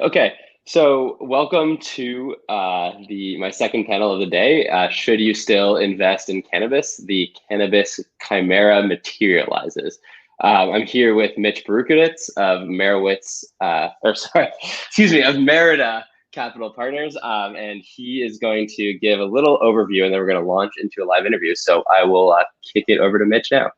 Okay, so welcome to my second panel of the day. Should you still invest in cannabis? The cannabis chimera materializes. I'm here with Mitch Baruchowitz of of Merida Capital Partners, and he is going to give a little overview, and then we're going to launch into a live interview. So I will kick it over to Mitch now.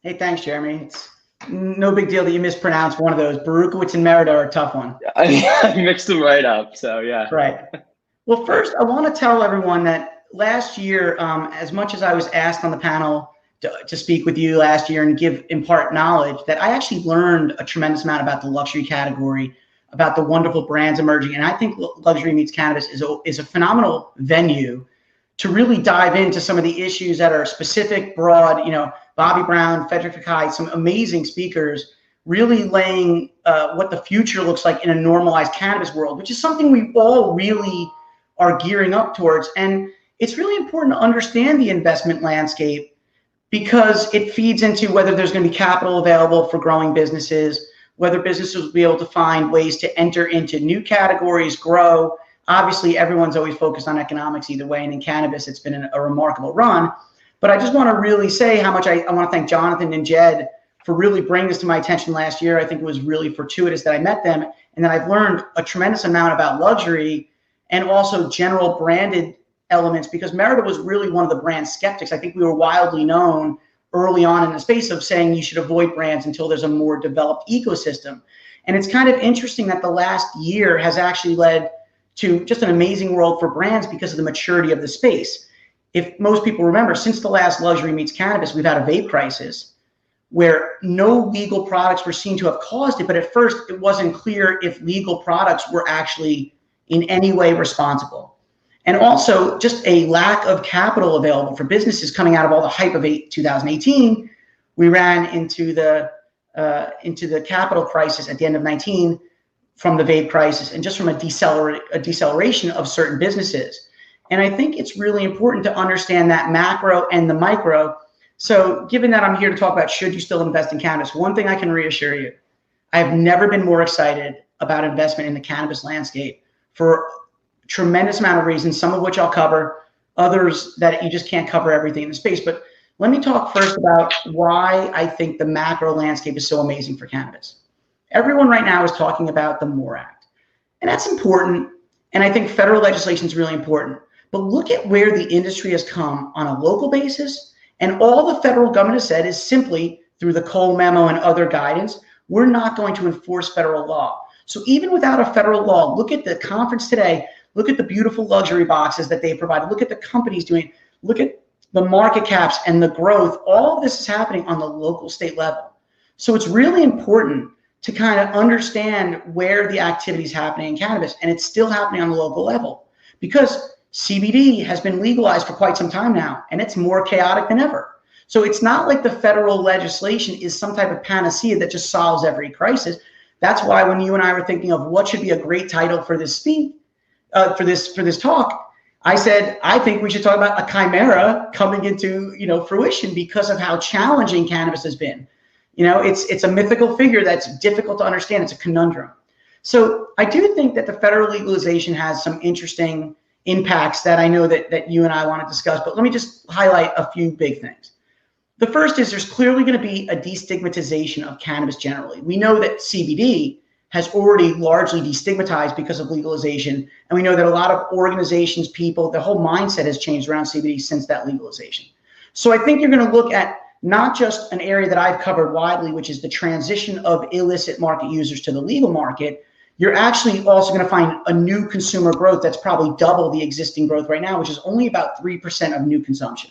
Hey, thanks, Jeremy. It's no big deal that you mispronounced one of those. Baruchowitz and Merida are a tough one. I mixed them right up, so yeah. Right. Well, first, I want to tell everyone that last year, as much as I was asked on the panel to speak with you last year and impart knowledge, that I actually learned a tremendous amount about the luxury category, about the wonderful brands emerging. And I think Luxury Meets Cannabis is a phenomenal venue to really dive into some of the issues that are specific, broad, Bobby Brown, Frederick Fekkai, some amazing speakers really laying what the future looks like in a normalized cannabis world, which is something we all really are gearing up towards. And it's really important to understand the investment landscape because it feeds into whether there's going to be capital available for growing businesses, whether businesses will be able to find ways to enter into new categories, grow. Obviously, everyone's always focused on economics either way, and in cannabis, it's been a remarkable run. But I just want to really say how much I want to thank Jonathan and Jed for really bringing this to my attention last year. I think it was really fortuitous that I met them, and that I've learned a tremendous amount about luxury and also general branded elements, because Merida was really one of the brand skeptics. I think we were wildly known early on in the space of saying you should avoid brands until there's a more developed ecosystem. And it's kind of interesting that the last year has actually led to just an amazing world for brands because of the maturity of the space. If most people remember, since the last Luxury Meets Cannabis, we've had a vape crisis where no legal products were seen to have caused it. But at first, it wasn't clear if legal products were actually in any way responsible. And also just a lack of capital available for businesses coming out of all the hype of 2018. We ran into the capital crisis at the end of 19 from the vape crisis and just from a deceleration of certain businesses. And I think it's really important to understand that macro and the micro. So given that I'm here to talk about should you still invest in cannabis, one thing I can reassure you, I have never been more excited about investment in the cannabis landscape for a tremendous amount of reasons, some of which I'll cover, others that you just can't cover everything in the space. But let me talk first about why I think the macro landscape is so amazing for cannabis. Everyone right now is talking about the MORE Act, and that's important. And I think federal legislation is really important. But look at where the industry has come on a local basis. And all the federal government has said is simply through the Cole memo and other guidance, we're not going to enforce federal law. So even without a federal law, look at the conference today, look at the beautiful luxury boxes that they provided, look at the companies doing, look at the market caps and the growth. All of this is happening on the local state level. So it's really important to kind of understand where the activity is happening in cannabis, and it's still happening on the local level because CBD has been legalized for quite some time now, and it's more chaotic than ever. So it's not like the federal legislation is some type of panacea that just solves every crisis. That's why when you and I were thinking of what should be a great title for this for this talk, I said I think we should talk about a chimera coming into fruition because of how challenging cannabis has been. It's a mythical figure that's difficult to understand. It's a conundrum. So I do think that the federal legalization has some interesting impacts that I know that you and I want to discuss, but let me just highlight a few big things. The first is there's clearly going to be a destigmatization of cannabis generally. We know that CBD has already largely destigmatized because of legalization, and we know that a lot of organizations, people, the whole mindset has changed around CBD since that legalization. So I think you're going to look at not just an area that I've covered widely, which is the transition of illicit market users to the legal market. You're actually also going to find a new consumer growth that's probably double the existing growth right now, which is only about 3% of new consumption.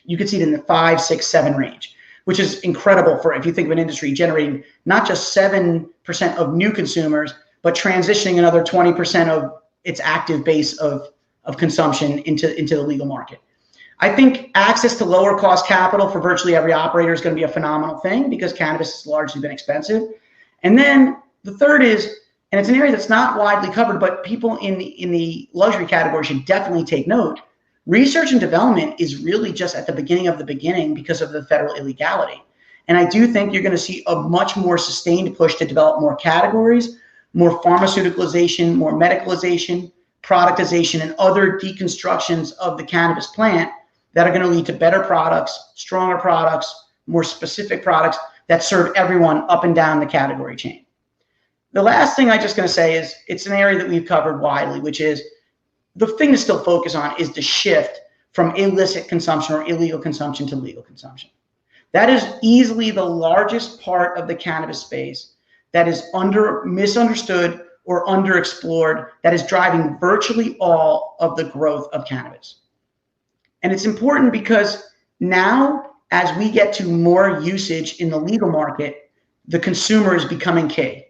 You can see it in the 5, 6, 7 range, which is incredible for if you think of an industry generating not just 7% of new consumers, but transitioning another 20% of its active base of consumption into the legal market. I think access to lower cost capital for virtually every operator is going to be a phenomenal thing because cannabis has largely been expensive. And then the third is, and it's an area that's not widely covered, but people in the luxury category should definitely take note. Research and development is really just at the beginning of the beginning because of the federal illegality. And I do think you're going to see a much more sustained push to develop more categories, more pharmaceuticalization, more medicalization, productization, and other deconstructions of the cannabis plant that are going to lead to better products, stronger products, more specific products that serve everyone up and down the category chain. The last thing I'm just going to say is it's an area that we've covered widely, which is the thing to still focus on is the shift from illicit consumption or illegal consumption to legal consumption. That is easily the largest part of the cannabis space that is misunderstood or underexplored, that is driving virtually all of the growth of cannabis. And it's important because now, as we get to more usage in the legal market, the consumer is becoming key.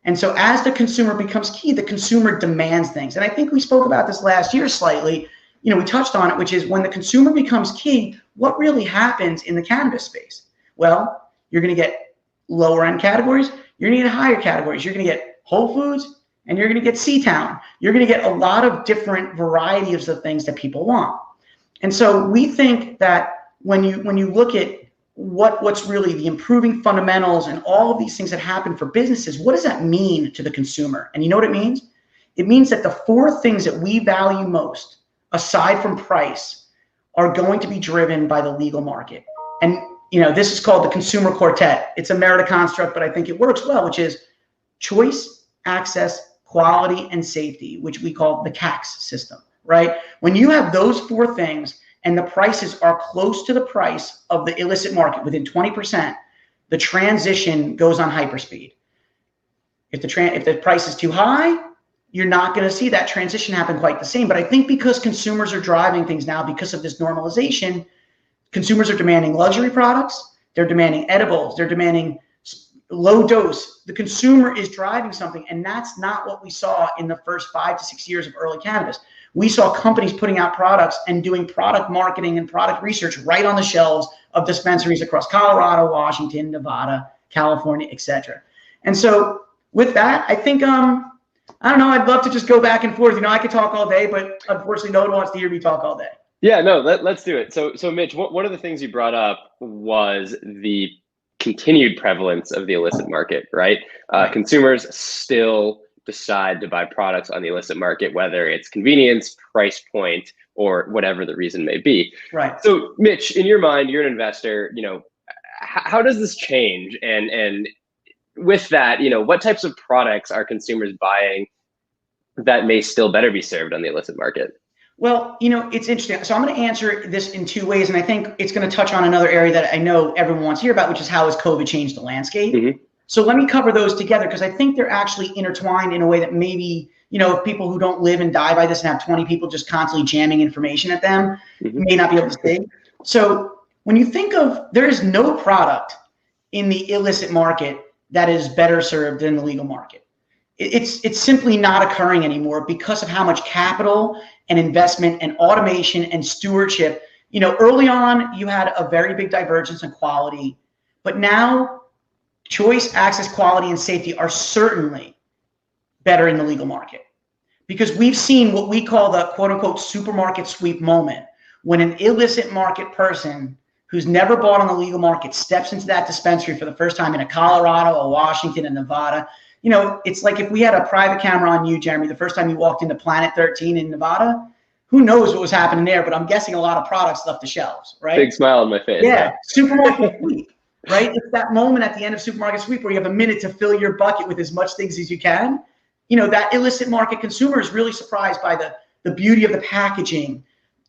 And so as the consumer becomes key, the consumer demands things. And I think we spoke about this last year slightly. We touched on it, which is when the consumer becomes key, what really happens in the cannabis space? Well, you're going to get lower end categories. You're going to get higher categories. You're going to get Whole Foods and you're going to get C-Town. You're going to get a lot of different varieties of things that people want. And so we think that when you look at what's really the improving fundamentals and all of these things that happen for businesses, what does that mean to the consumer? And you know what it means? It means that the 4 things that we value most, aside from price, are going to be driven by the legal market. And this is called the consumer quartet. It's a Merida construct, but I think it works well, which is choice, access, quality, and safety, which we call the CACS system, right? When you have those 4 things and the prices are close to the price of the illicit market, within 20%, the transition goes on hyperspeed. If the price is too high, you're not going to see that transition happen quite the same. But I think because consumers are driving things now, because of this normalization, consumers are demanding luxury products, they're demanding edibles, they're demanding low dose. The consumer is driving something, and that's not what we saw in the first 5 to 6 years of early cannabis. We saw companies putting out products and doing product marketing and product research right on the shelves of dispensaries across Colorado, Washington, Nevada, California, etc. And so with that, I think, I don't know, I'd love to just go back and forth. I could talk all day, but unfortunately no one wants to hear me talk all day. Yeah, no, let's do it. So Mitch, one of the things you brought up was the continued prevalence of the illicit market, right? Consumers still decide to buy products on the illicit market, whether it's convenience, price point, or whatever the reason may be. Right. So Mitch, in your mind, you're an investor, how does this change? And with that, what types of products are consumers buying that may still better be served on the illicit market? Well, it's interesting. So I'm going to answer this in 2 ways, and I think it's going to touch on another area that I know everyone wants to hear about, which is how has COVID changed the landscape? Mm-hmm. So let me cover those together because I think they're actually intertwined in a way that maybe, people who don't live and die by this and have 20 people just constantly jamming information at them may not be able to see. So when you think of, there is no product in the illicit market that is better served than the legal market. It's simply not occurring anymore because of how much capital and investment and automation and stewardship. Early on, you had a very big divergence in quality, but now choice, access, quality, and safety are certainly better in the legal market because we've seen what we call the quote unquote supermarket sweep moment when an illicit market person who's never bought on the legal market steps into that dispensary for the first time in a Colorado, a Washington, and Nevada. It's like if we had a private camera on you, Jeremy, the first time you walked into Planet 13 in Nevada, who knows what was happening there, but I'm guessing a lot of products left the shelves, right? Big smile on my face. Yeah. Supermarket sweep, right? It's that moment at the end of supermarket sweep where you have a minute to fill your bucket with as much things as you can. That illicit market consumer is really surprised by the beauty of the packaging,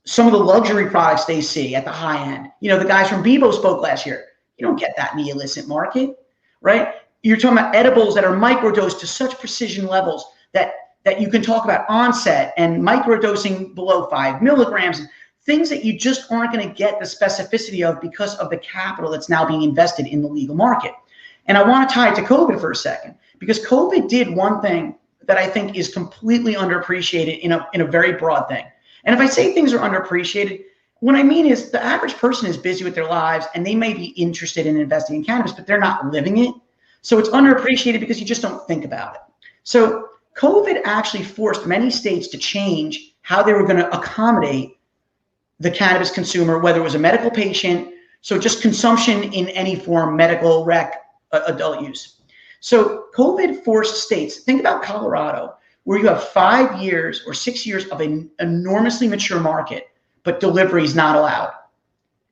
some of the luxury products they see at the high end. The guys from Bebo spoke last year. You don't get that in the illicit market, right? You're talking about edibles that are microdosed to such precision levels that you can talk about onset and microdosing below 5 milligrams, things that you just aren't going to get the specificity of because of the capital that's now being invested in the legal market. And I want to tie it to COVID for a second, because COVID did one thing that I think is completely underappreciated in a very broad thing. And if I say things are underappreciated, what I mean is the average person is busy with their lives and they may be interested in investing in cannabis, but they're not living it. So it's underappreciated because you just don't think about it. So COVID actually forced many states to change how they were going to accommodate the cannabis consumer, whether it was a medical patient, so just consumption in any form, medical, rec, adult use. So COVID forced states, think about Colorado, where you have 5 years or 6 years of an enormously mature market, but delivery is not allowed.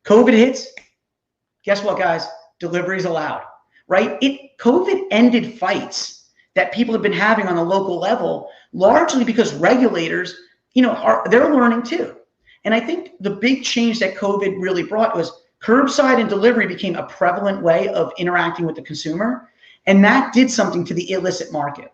COVID hits, guess what, guys? Delivery is allowed, right? COVID ended fights that people have been having on the local level, largely because regulators, they're learning too. And I think the big change that COVID really brought was curbside and delivery became a prevalent way of interacting with the consumer. And that did something to the illicit market,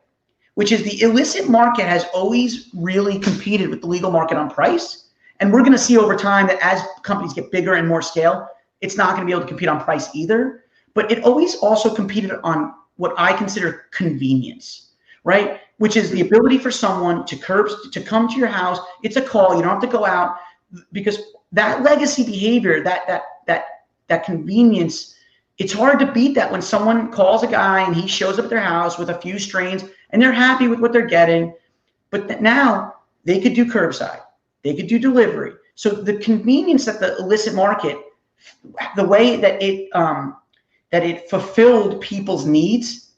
which is the illicit market has always really competed with the legal market on price. And we're going to see over time that as companies get bigger and more scale, it's not going to be able to compete on price either. But it always also competed on what I consider convenience, right? Which is the ability for someone to come to your house. It's a call. You don't have to go out, because that legacy behavior, that convenience, it's hard to beat that when someone calls a guy and he shows up at their house with a few strains and they're happy with what they're getting. But now they could do curbside, they could do delivery. So the convenience that the illicit market, the way that it fulfilled people's needs,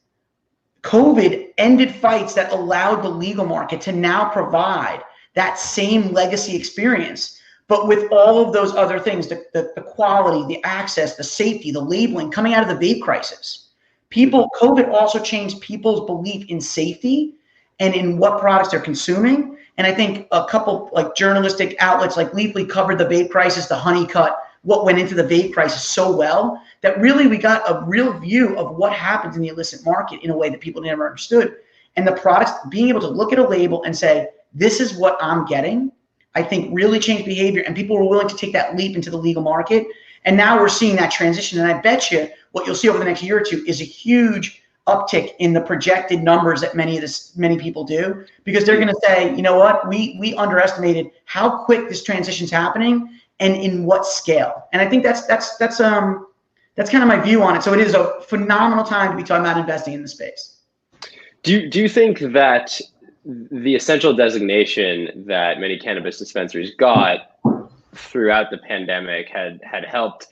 COVID ended fights that allowed the legal market to now provide that same legacy experience, but with all of those other things, the quality, the access, the safety, the labeling coming out of the vape crisis. COVID also changed people's belief in safety and in what products they're consuming. And I think a couple like journalistic outlets like Leafly covered the vape crisis, the honey cut, what went into the vape crisis so well that really we got a real view of what happens in the illicit market in a way that people never understood. And the products, being able to look at a label and say, this is what I'm getting, I think really changed behavior, and people were willing to take that leap into the legal market. And now we're seeing that transition. And I bet you what you'll see over the next year or two is a huge uptick in the projected numbers that many people do, because they're going to say, you know what, we underestimated how quick this transition's happening and in what scale. And I think that's kind of my view on it. So it is a phenomenal time to be talking about investing in the space. Do you think that the essential designation that many cannabis dispensaries got throughout the pandemic had helped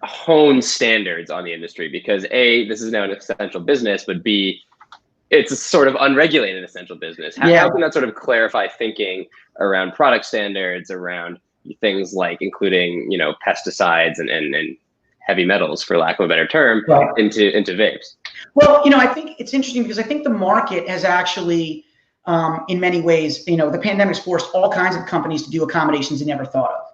hone standards on the industry? Because A, this is now an essential business, but B, it's a sort of unregulated essential business. How can that sort of clarify thinking around product standards, around things like including, pesticides and heavy metals, for lack of a better term, right, into vapes? Well, I think it's interesting because I think the market has actually, in many ways, the pandemic's forced all kinds of companies to do accommodations they never thought of.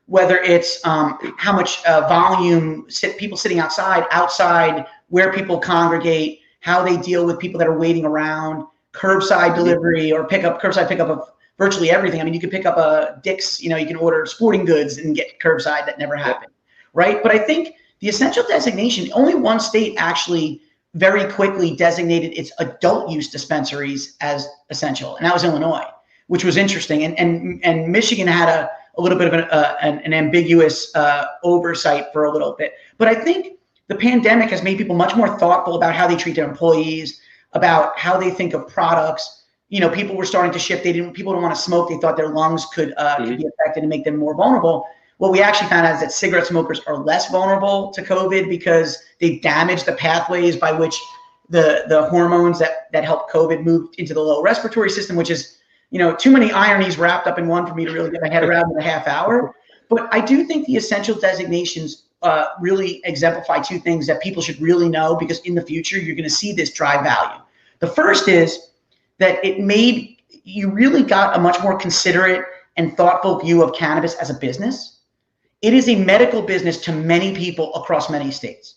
Whether it's how much volume, people sitting outside where people congregate, how they deal with people that are waiting around, curbside delivery or curbside pickup of virtually everything. I mean, you could pick up a Dick's, you can order sporting goods and get curbside. That never happened, right? But I think the essential designation, only one state actually very quickly designated its adult use dispensaries as essential, and that was Illinois, which was interesting. And Michigan had a little bit of an ambiguous oversight for a little bit. But I think the pandemic has made people much more thoughtful about how they treat their employees, about how they think of products. People were starting to shift. People don't want to smoke. They thought their lungs could be affected and make them more vulnerable. What we actually found out is that cigarette smokers are less vulnerable to COVID because they damage the pathways by which the hormones that help COVID move into the lower respiratory system, which is, too many ironies wrapped up in one for me to really get my head around in a half hour. But I do think the essential designations really exemplify two things that people should really know, because in the future, you're going to see this drive value. The first is that you really got a much more considerate and thoughtful view of cannabis as a business. It is a medical business to many people across many states.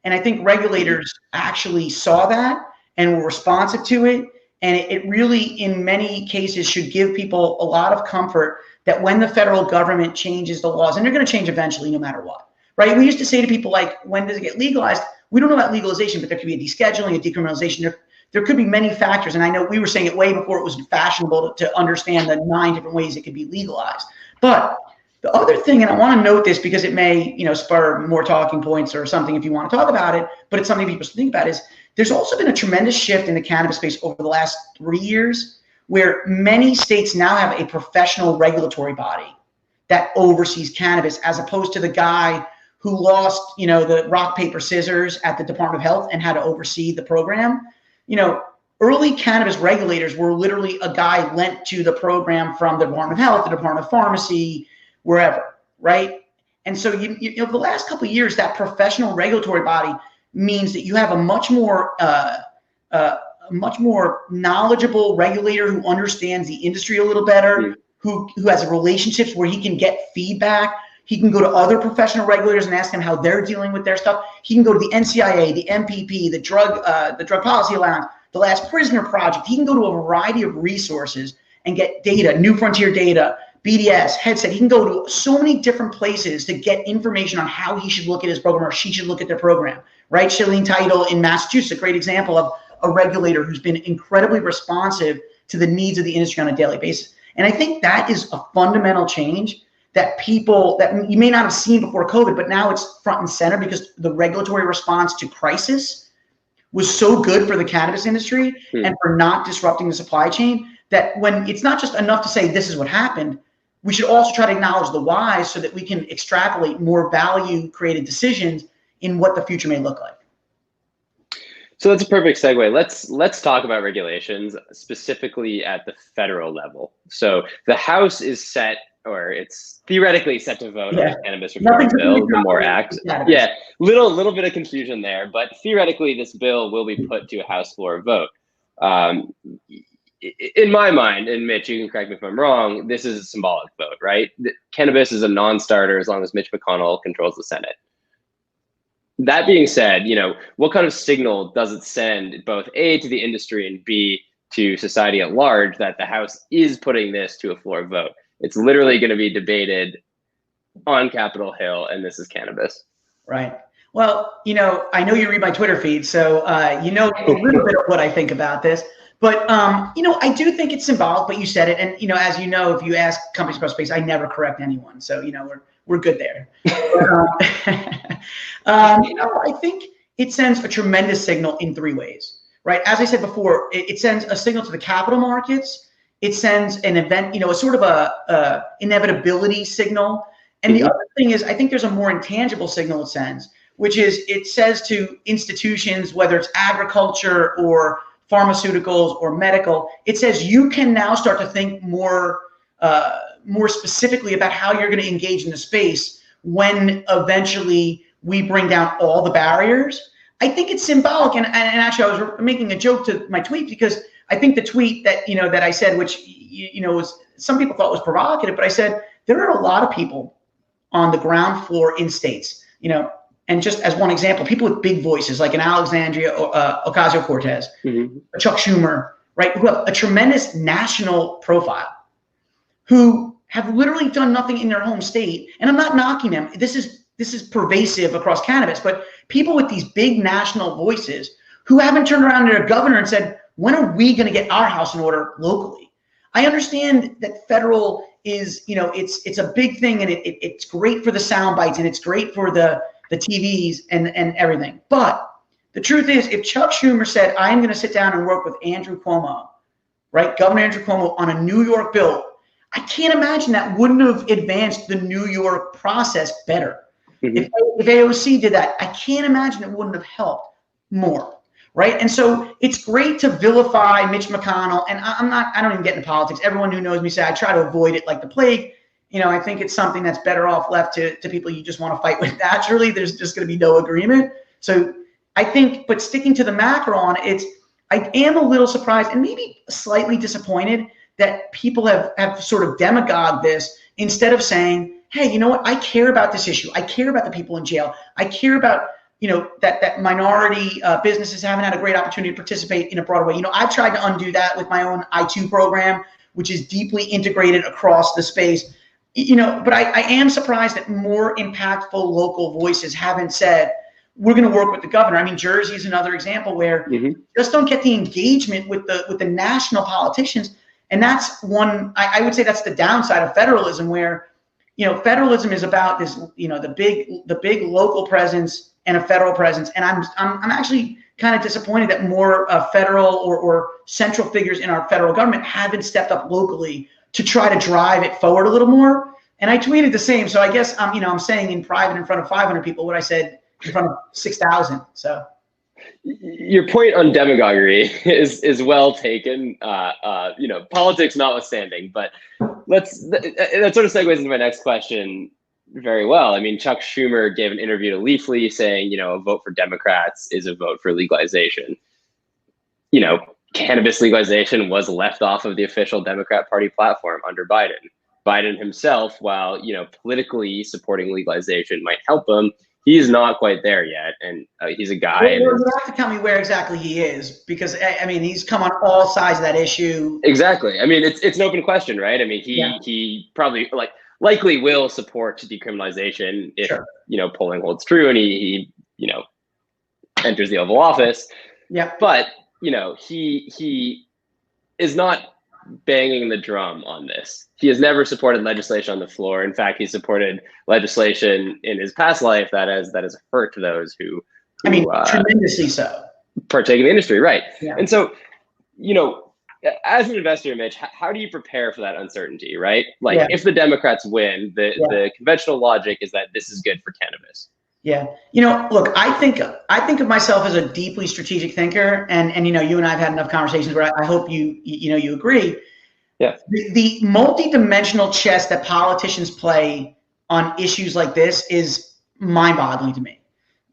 And I think regulators actually saw that and were responsive to it. And it really, in many cases, should give people a lot of comfort that when the federal government changes the laws, and they're going to change eventually no matter what, right? We used to say to people, like, when does it get legalized? We don't know about legalization, but there could be a descheduling, a decriminalization. There could be many factors. And I know we were saying it way before it was fashionable to understand the 9 different ways it could be legalized. But the other thing, and I want to note this because it may, spur more talking points or something if you want to talk about it, but it's something people should think about, is there's also been a tremendous shift in the cannabis space over the last 3 years, where many states now have a professional regulatory body that oversees cannabis, as opposed to the guy who lost, the rock, paper, scissors at the Department of Health and had to oversee the program. Early cannabis regulators were literally a guy lent to the program from the Department of Health, the Department of Pharmacy, wherever, right? And so, the last couple of years, that professional regulatory body means that you have a much more knowledgeable regulator who understands the industry a little better, who has relationships where he can get feedback. He can go to other professional regulators and ask them how they're dealing with their stuff. He can go to the NCIA, the MPP, the Drug Policy Allowance, the Last Prisoner Project. He can go to a variety of resources and get data, New Frontier Data, BDS, Headset. He can go to so many different places to get information on how he should look at his program or she should look at their program, right? Shilling Title in Massachusetts, a great example of a regulator who's been incredibly responsive to the needs of the industry on a daily basis. And I think that is a fundamental change that you may not have seen before COVID, but now it's front and center because the regulatory response to crisis was so good for the cannabis industry and for not disrupting the supply chain, that when it's not just enough to say this is what happened, we should also try to acknowledge the why so that we can extrapolate more value created decisions in what the future may look like. So that's a perfect segue. Let's talk about regulations specifically at the federal level. So the House is set, or it's theoretically set to vote on the Cannabis Reform Bill, the MORE Act. Yeah, little bit of confusion there, but theoretically this bill will be put to a House floor vote. In my mind, and Mitch, you can correct me if I'm wrong, this is a symbolic vote, right? Cannabis is a non-starter as long as Mitch McConnell controls the Senate. That being said, what kind of signal does it send both A, to the industry, and B, to society at large that the House is putting this to a floor vote? It's literally going to be debated on Capitol Hill, and this is cannabis. Right. Well, I know you read my Twitter feed, so a little bit of what I think about this. But, I do think it's symbolic, but you said it. And, as you know, if you ask companies across space, I never correct anyone. So, we're good there. I think it sends a tremendous signal in three ways, right? As I said before, it sends a signal to the capital markets. It sends an event, a sort of a inevitability signal. And the other thing is, I think there's a more intangible signal it sends, which is it says to institutions, whether it's agriculture or pharmaceuticals or medical, it says you can now start to think more specifically about how you're going to engage in the space when eventually we bring down all the barriers. I think it's symbolic, and actually I was making a joke to my tweet because I think the tweet that that I said, which was, some people thought was provocative, but I said there are a lot of people on the ground floor in states, and just as one example, people with big voices like an Alexandria Ocasio-Cortez, Chuck Schumer, right, who have a tremendous national profile, who have literally done nothing in their home state. And I'm not knocking them. This is pervasive across cannabis, but people with these big national voices who haven't turned around to their governor and said, when are we going to get our house in order locally? I understand that federal is, it's a big thing, and it's great for the sound bites, and it's great for the TVs and everything. But the truth is, if Chuck Schumer said, I'm going to sit down and work with Andrew Cuomo, right, Governor Andrew Cuomo, on a New York bill, I can't imagine that wouldn't have advanced the New York process better. If AOC did that, I can't imagine it wouldn't have helped more, right? And so it's great to vilify Mitch McConnell, and I don't even get into politics. Everyone who knows me say I try to avoid it like the plague. I think it's something that's better off left to people you just want to fight with naturally. There's just going to be no agreement. So I think, but sticking to the macro on it, I am a little surprised and maybe slightly disappointed that people have sort of demagogued this instead of saying, hey, you know what? I care about this issue. I care about the people in jail. I care about, that minority businesses haven't had a great opportunity to participate in a broader way. I've tried to undo that with my own I2 program, which is deeply integrated across the space. But I am surprised that more impactful local voices haven't said, we're going to work with the governor. I mean, Jersey is another example where just don't get the engagement with the national politicians. And that's one, I would say that's the downside of federalism, where, federalism is about this, the big local presence and a federal presence. And I'm actually kind of disappointed that more federal or central figures in our federal government haven't stepped up locally to try to drive it forward a little more. And I tweeted the same. So I guess I'm saying in private in front of 500 people what I said in front of 6,000. So your point on demagoguery is well taken. Politics notwithstanding, but that sort of segues into my next question very well. I mean, Chuck Schumer gave an interview to Leafly saying, a vote for Democrats is a vote for legalization. Cannabis legalization was left off of the official Democrat Party platform under Biden. Biden himself, while, politically supporting legalization might help him, he's not quite there yet. And he's a guy. Well, you have to tell me where exactly he is, because he's come on all sides of that issue. Exactly. I mean, it's an open question, right? I mean, he probably likely will support decriminalization if, sure, polling holds true and he enters the Oval Office. Yeah. But, he is not banging the drum on this. He has never supported legislation on the floor. In fact, he supported legislation in his past life that has hurt those who tremendously so, partake in the industry, right? Yeah. And so, as an investor, Mitch, how do you prepare for that uncertainty, right? If the Democrats win, the conventional logic is that this is good for cannabis. Yeah. Look, I think of myself as a deeply strategic thinker, and you and I have had enough conversations where I hope you agree. Yeah. The multi-dimensional chess that politicians play on issues like this is mind-boggling to me.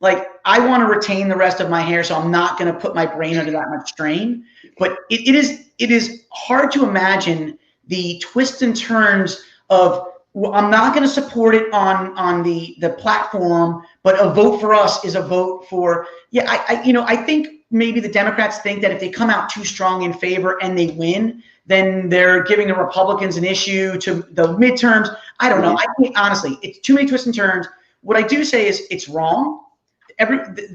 I want to retain the rest of my hair, so I'm not going to put my brain under that much strain. But it is hard to imagine the twists and turns of, well, I'm not going to support it on the platform, but a vote for us is a vote for, I think maybe the Democrats think that if they come out too strong in favor and they win, then they're giving the Republicans an issue to the midterms. I don't know. I think, honestly, it's too many twists and turns. What I do say is it's wrong.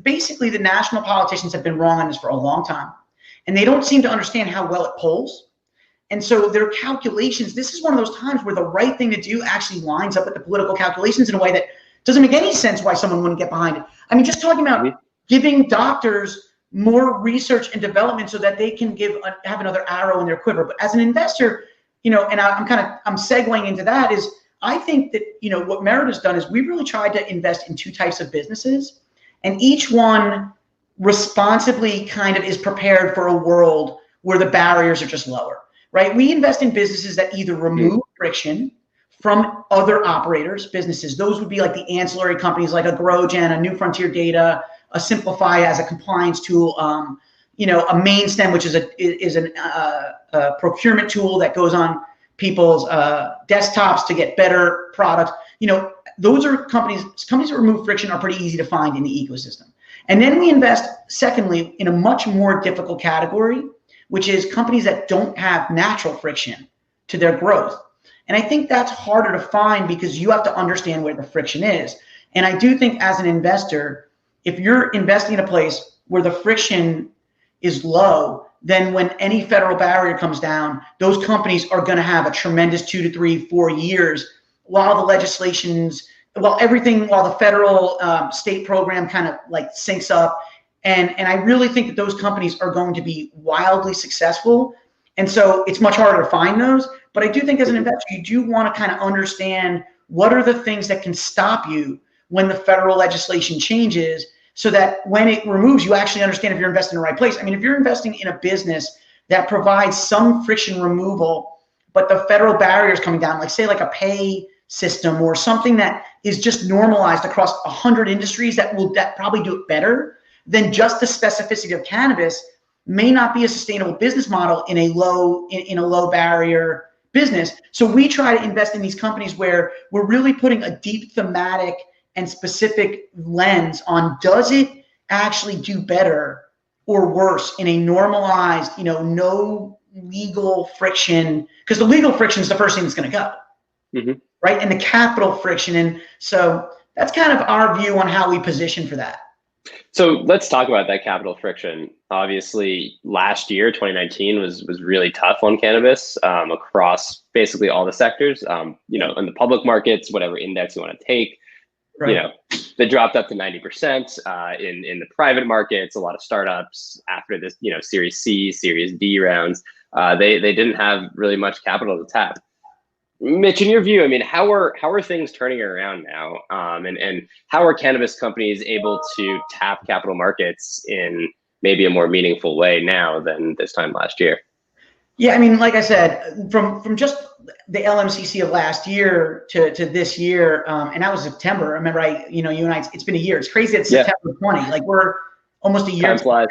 Basically, the national politicians have been wrong on this for a long time, and they don't seem to understand how well it polls. And so their calculations, this is one of those times where the right thing to do actually lines up with the political calculations in a way that doesn't make any sense why someone wouldn't get behind it. I mean, just talking about giving doctors more research and development so that they can have another arrow in their quiver. But as an investor, and I'm segueing into that, is I think that, what Merida's done is we really tried to invest in two types of businesses, and each one responsibly kind of is prepared for a world where the barriers are just lower. Right? We invest in businesses that either remove friction from other operators' businesses. Those would be like the ancillary companies like a GrowGen, a New Frontier Data, a Simplify as a compliance tool, a MainStem, which is a procurement tool that goes on people's desktops to get better products. Those are companies that remove friction are pretty easy to find in the ecosystem. And then we invest, secondly, in a much more difficult category, which is companies that don't have natural friction to their growth. And I think that's harder to find because you have to understand where the friction is. And I do think as an investor, if you're investing in a place where the friction is low, then when any federal barrier comes down, those companies are going to have a tremendous 2 to 3, 4 years while the federal state program kind of syncs up. And I really think that those companies are going to be wildly successful. And so it's much harder to find those. But I do think as an investor, you do want to kind of understand what are the things that can stop you when the federal legislation changes, so that when it removes, you actually understand if you're investing in the right place. I mean, if you're investing in a business that provides some friction removal, but the federal barriers coming down, like a pay system or something that is just normalized across 100 industries that probably do it better than just the specificity of cannabis, may not be a sustainable business model in a low barrier business. So we try to invest in these companies where we're really putting a deep thematic and specific lens on, does it actually do better or worse in a normalized, no legal friction, because the legal friction is the first thing that's going to go, right? And the capital friction. And so that's kind of our view on how we position for that. So let's talk about that capital friction. Obviously, last year, 2019, was really tough on cannabis across basically all the sectors. In the public markets, whatever index you want to take, right. They dropped up to 90%. In the private markets, a lot of startups after this, Series C, Series D rounds, they didn't have really much capital to tap. Mitch, in your view, I mean, how are things turning around now? And how are cannabis companies able to tap capital markets in maybe a more meaningful way now than this time last year? Yeah, I mean, like I said, from just the LMCC of last year to this year, and that was September. I remember you and I, it's been a year. It's crazy. It's September 20. Like we're almost a year. Time flies.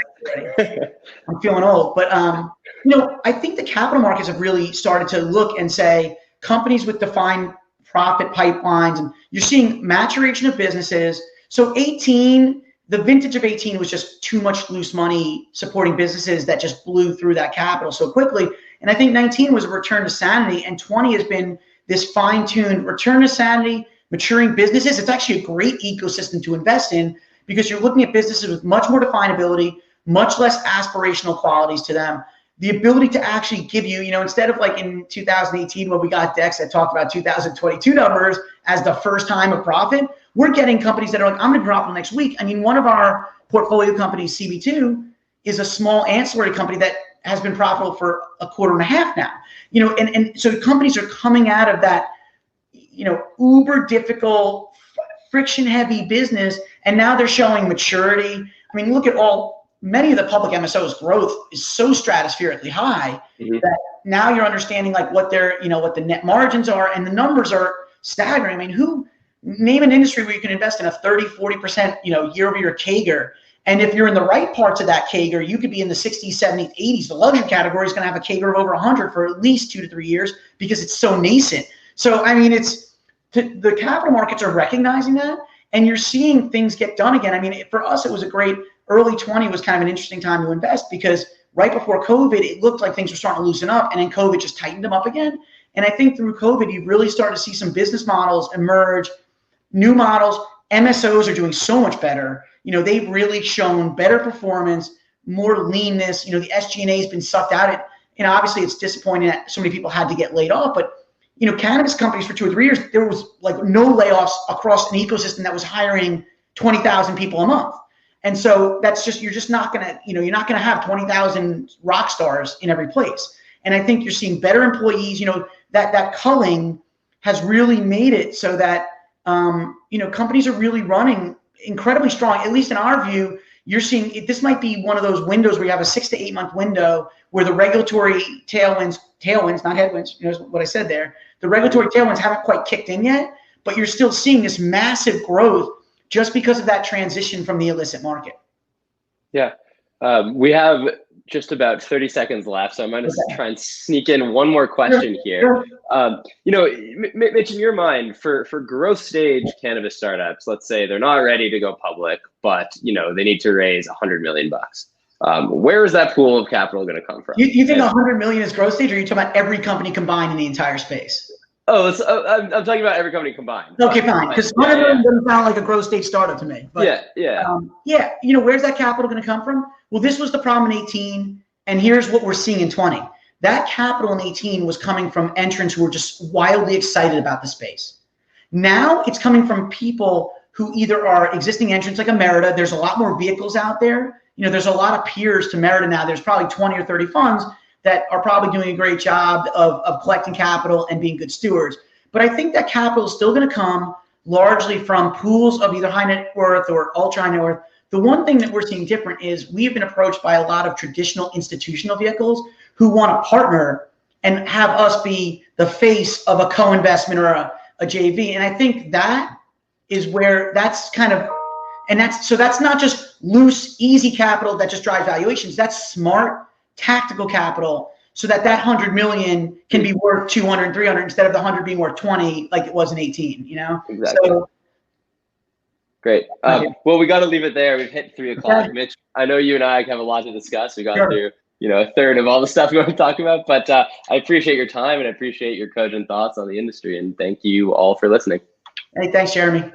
I'm feeling old, but I think the capital markets have really started to look and say companies with defined profit pipelines, and you're seeing maturation of businesses. So the vintage of 18 was just too much loose money supporting businesses that just blew through that capital so quickly. And I think 19 was a return to sanity, and 20 has been this fine-tuned return to sanity, maturing businesses. It's actually a great ecosystem to invest in because you're looking at businesses with much more definability, much less aspirational qualities to them. The ability to actually give you, instead of like in 2018 when we got decks that talked about 2022 numbers as the first time of profit, we're getting companies that are like, I'm going to drop them next week. I mean, one of our portfolio companies, CB2, is a small ancillary company that has been profitable for a quarter and a half now. And so companies are coming out of that, uber difficult, friction heavy business, and now they're showing maturity. I mean, look at many of the public MSOs' growth is so stratospherically high that now you're understanding like what what the net margins are, and the numbers are staggering. I mean, name an industry where you can invest in a 30, 40%, year-over-year CAGR. And if you're in the right parts of that CAGR, you could be in the 60s, 70s, 80s. The luxury category is going to have a CAGR of over 100 for at least 2 to 3 years because it's so nascent. So, I mean, the capital markets are recognizing that, and you're seeing things get done again. I mean, for us, it was a great early 20 was kind of an interesting time to invest because right before COVID, it looked like things were starting to loosen up, and then COVID just tightened them up again. And I think through COVID, you really started to see some business models emerge, new models. MSOs are doing so much better. They've really shown better performance, more leanness. The SG&A has been sucked out. Obviously it's disappointing that so many people had to get laid off, but cannabis companies for 2 or 3 years, there was like no layoffs across an ecosystem that was hiring 20,000 people a month. And so that's just, you're just not gonna, you're not gonna have 20,000 rock stars in every place. And I think you're seeing better employees, that culling has really made it so that companies are really running incredibly strong. At least in our view, you're seeing this might be one of those windows where you have a 6 to 8 month window where the regulatory tailwinds, not headwinds, what I said there. The regulatory tailwinds haven't quite kicked in yet, but you're still seeing this massive growth just because of that transition from the illicit market. Yeah. We have just about 30 seconds left, so I'm going to try and sneak in one more question here. Mitch, in your mind, for growth stage cannabis startups, let's say they're not ready to go public, but they need to raise $100 million. Where is that pool of capital going to come from? You think 100 million is growth stage, or are you talking about every company combined in the entire space? I'm talking about every company combined. Okay, fine. Because 100 million doesn't sound like a growth stage startup to me. But, where's that capital going to come from? Well, this was the problem in 18, and here's what we're seeing in 20. That capital in 18 was coming from entrants who were just wildly excited about the space. Now it's coming from people who either are existing entrants like a Merida. There's a lot more vehicles out there. There's a lot of peers to Merida now. There's probably 20 or 30 funds that are probably doing a great job of collecting capital and being good stewards. But I think that capital is still going to come largely from pools of either high net worth or ultra high net worth. The one thing that we're seeing different is we've been approached by a lot of traditional institutional vehicles who want to partner and have us be the face of a co-investment or a JV. And I think that is where that's kind of, so that's not just loose, easy capital that just drives valuations. That's smart, tactical capital, so that 100 million can be worth 200 and 300 instead of the 100 being worth 20 like it was in 18. Exactly. So, great. Well, we got to leave it there. We've hit 3 o'clock. Mitch, I know you and I have a lot to discuss. We got through a third of all the stuff we want to talk about, but I appreciate your time and I appreciate your cogent thoughts on the industry, and thank you all for listening. Hey, thanks, Jeremy.